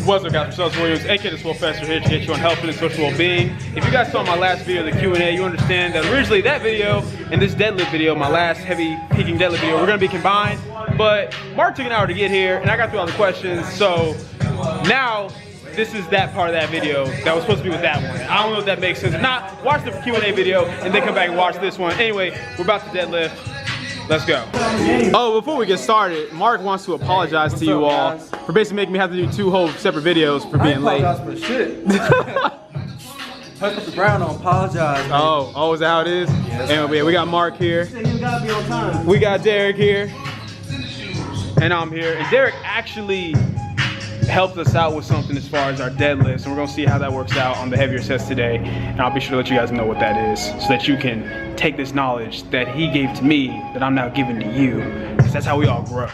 What's up, guys? I'm Williams, aka TheSwolefessor, here to get you on health and social well-being. If you guys saw my last video, the Q&A, you understand that originally that video and this deadlift video, my last heavy peaking deadlift video, we're gonna be combined. But Mark took an hour to get here, and I got through all the questions. So now this is that part of that video that was supposed to be with that one. I don't know if that makes sense. If not, watch the Q&A video and then come back and watch this one. Anyway, we're about to deadlift. Let's go. Oh, before we get started, Mark wants to apologize to you all for basically making me have to do 2 whole separate videos for being late. I apologize for shit. Touch the ground, don't apologize. Oh, is that how it is? Yes. Anyway, we got Mark here. You gotta be on time. We got Derek here. And I'm here. And Derek actually helped us out with something as far as our deadlifts, and we're gonna see how that works out on the heavier sets today. And I'll be sure to let you guys know what that is, so that you can take this knowledge that he gave to me that I'm now giving to you, because that's how we all grow.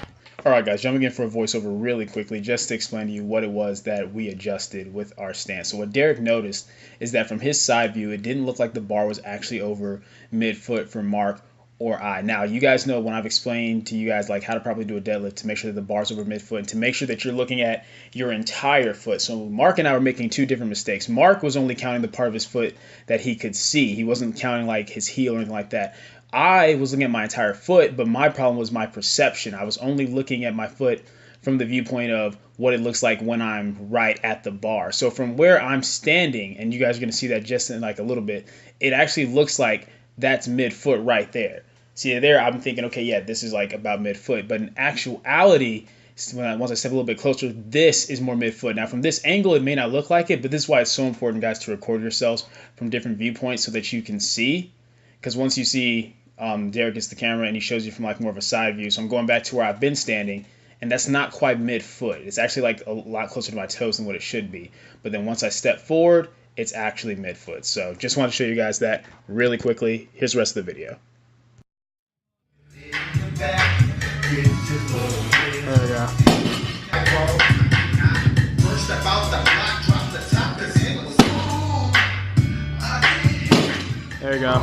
All right, guys, jumping in for a voiceover really quickly, just to explain to you what it was that we adjusted with our stance. So what Derek noticed is that from his side view, it didn't look like the bar was actually over mid-foot for Mark or I. Now, you guys know when I've explained to you guys like how to properly do a deadlift to make sure that the bar's over midfoot and to make sure that you're looking at your entire foot. So Mark and I were making 2 different mistakes. Mark was only counting the part of his foot that he could see. He wasn't counting like his heel or anything like that. I was looking at my entire foot, but my problem was my perception. I was only looking at my foot from the viewpoint of what it looks like when I'm right at the bar. So from where I'm standing, and you guys are gonna see that just in like a little bit, it actually looks like that's midfoot right there. See there, I'm thinking, okay, yeah, this is like about midfoot, but in actuality, once I step a little bit closer, this is more midfoot. Now from this angle, it may not look like it, but this is why it's so important, guys, to record yourselves from different viewpoints so that you can see. Because once you see, Derek gets the camera and he shows you from like more of a side view. So I'm going back to where I've been standing, and that's not quite midfoot. It's actually like a lot closer to my toes than what it should be. But then once I step forward, it's actually midfoot. So just want to show you guys that really quickly. Here's the rest of the video. There we go. There we go.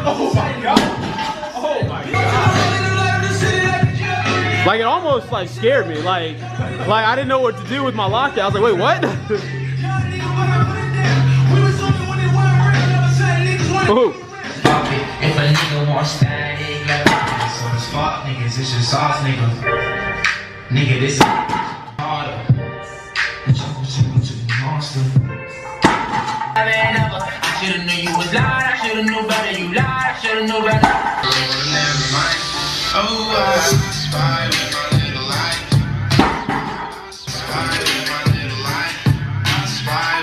Oh my god! Oh my god! Like it almost like scared me. Like I didn't know what to do with my lockdown. I was like, wait, what? Ooh. If a nigga wants static, like so it's fuck niggas, it's just sauce nigga. Nigga, this is harder. Monster. I should've knew you was lying, I should've knew better, you lied, I should've knew better. Oh, I spy with my little light. I spy with my little light. I spy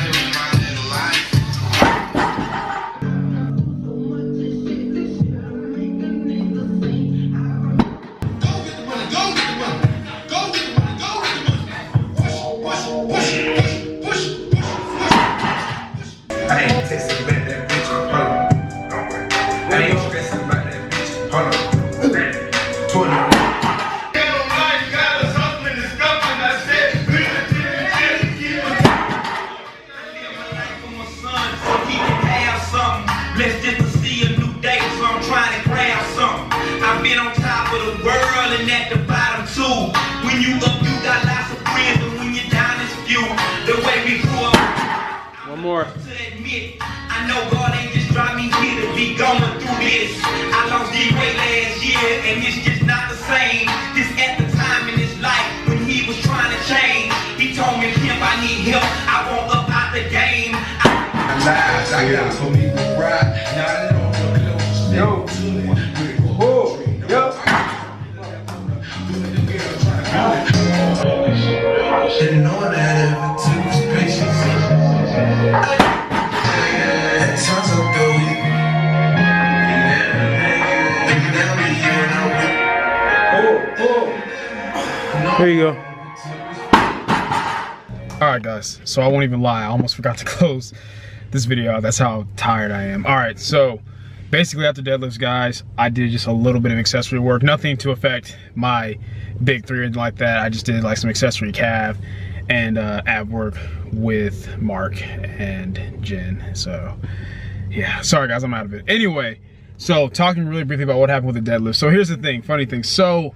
with my little light. Go get the money, go get the money. Go get the money, go get the money. Push. I ain't texting back that bitch, hold on. I ain't stressing about that bitch, hold on. Let's just to see a new day, so I'm trying to grab something. I've been on top of the world and at the bottom too. When you up, you got lots of friends, but when you're down, it's few. The way we grew up. One more. To admit, I know God ain't just dropped me here to be going through this. I lost D-Ray last year, and it's just not the same. This at the time in his life when he was trying to change. He told me, Pimp, I need help. I want up out the game. I got so many ride. Now I know close. Yo. Oh. Yo. Should've known that if it took was patience. Sounds so good. There you go. Alright guys, so I won't even lie, I almost forgot to close this video out. That's how tired I am. Alright, so basically after deadlifts, guys, I did just a little bit of accessory work. Nothing to affect my big 3 or anything like that. I just did like some accessory calf and ab work with Mark and Jen. So Yeah, sorry guys, I'm out of it. Anyway, so talking really briefly about what happened with the deadlift. So here's the thing, funny thing. So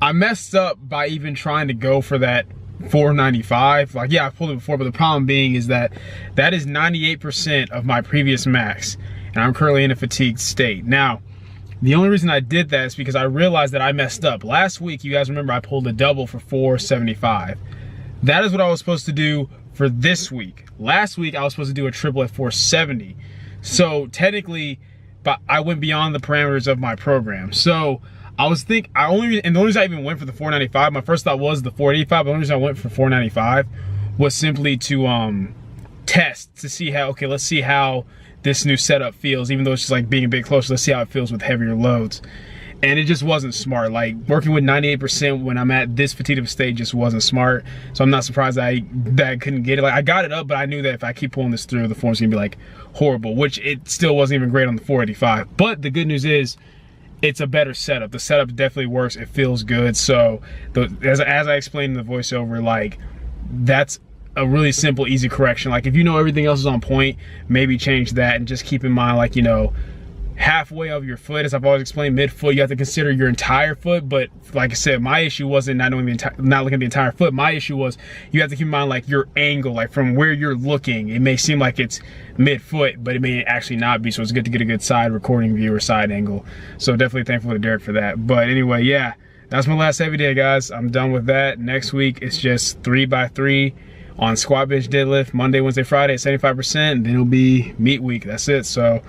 I messed up by even trying to go for that 495. Like, yeah, I pulled it before, but the problem being is that that is 98% of my previous max, and I'm currently in a fatigued state. Now, the only reason I did that is because I realized that I messed up. Last week, you guys remember I pulled a double for 475. That is what I was supposed to do for this week. Last week, I was supposed to do a triple at 470. So technically, but I went beyond the parameters of my program. So I was and the only reason I even went for the 495, my first thought was the 485, but the only reason I went for 495 was simply to test to see how, okay, let's see how this new setup feels, even though it's just like being a bit closer, let's see how it feels with heavier loads. And it just wasn't smart. Like, working with 98% when I'm at this fatigued state just wasn't smart. So I'm not surprised that I couldn't get it. Like, I got it up, but I knew that if I keep pulling this through, the form's gonna be like horrible, which it still wasn't even great on the 485. But the good news is, it's a better setup. The setup definitely works. It feels good. So as I explained in the voiceover, like, that's a really simple, easy correction. Like, if you know everything else is on point, maybe change that, and just keep in mind, like, you know, halfway of your foot, as I've always explained, mid-foot, you have to consider your entire foot. But like I said, my issue wasn't not looking at the entire foot. My issue was you have to keep in mind, like, your angle, like from where you're looking. It may seem like it's mid-foot, but it may actually not be. So it's good to get a good side recording view or side angle. So definitely thankful to Derek for that. But anyway, yeah, that's my last heavy day, guys. I'm done with that. Next week it's just 3x3 on squat, bench, deadlift, Monday, Wednesday, Friday at 75%, and then it'll be meet week. That's it. So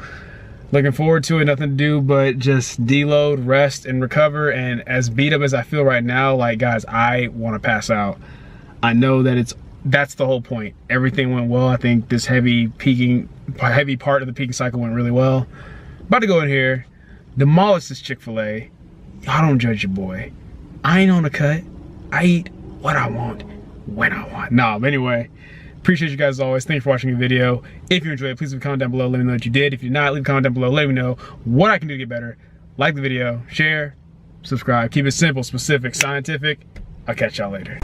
looking forward to it. Nothing to do but just deload, rest, and recover. And as beat up as I feel right now, like, guys, I want to pass out. I know that that's the whole point. Everything went well. I think this heavy part of the peaking cycle went really well. About to go in here, demolish this Chick-fil-A. Y'all don't judge your boy. I ain't on the cut. I eat what I want, when I want. Nah, but anyway, appreciate you guys as always. Thank you for watching the video. If you enjoyed it, please leave a comment down below. Let me know what you did. If you're not, leave a comment down below. Let me know what I can do to get better. Like the video, share, subscribe. Keep it simple, specific, scientific. I'll catch y'all later.